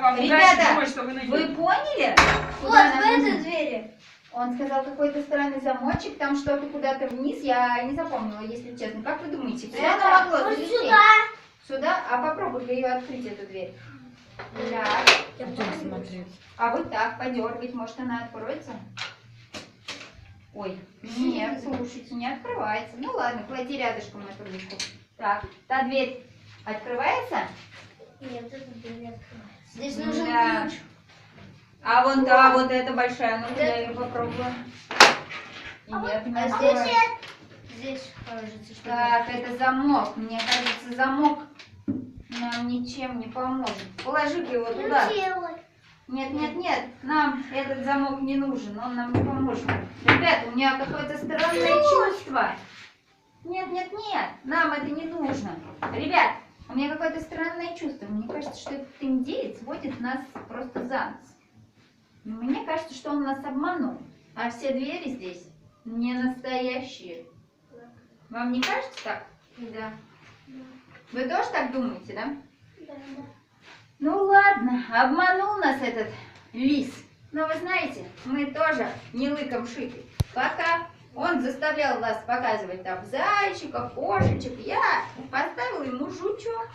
вам удачи, Ребята, думаю, что вы найдете. вы поняли? Вот Куда в нам нужно? этой двери. Он сказал какой-то странный замочек, там что-то куда-то вниз, я не запомнила, если честно. Как вы думаете, куда оно могло Вот залететь? сюда. Сюда? А попробуй ее открыть, эту дверь. Да. Я Смотреть. А вот так подергать, может она откроется? Ой, нет, слушайте, не открывается. Ну ладно, клади рядышком на крышку. Так, та дверь открывается? Нет, эта дверь не открывается. Здесь нужен Да. ключ. А вон та, вот эта большая, ну я ее попробую. Нет, не А открывается. здесь кажется, что... Так, это замок. Мне кажется, замок нам ничем не поможет. Положи-ка его туда. Нет, нет, нет, нам этот замок не нужен, он нам не поможет. Ребята, у меня какое-то странное чувство. Нет, нет, нет, нам это не нужно. Ребят, у меня какое-то странное чувство. Мне кажется, что этот индеец водит нас просто за нос. Мне кажется, что он нас обманул. А все двери здесь не настоящие. Вам не кажется так? Да. Вы тоже так думаете, да? Да. Ну ладно, обманул нас этот лис. Но вы знаете, мы тоже не лыком шиты. Пока он заставлял вас показывать там зайчиков, кошечек, я поставила ему жучок.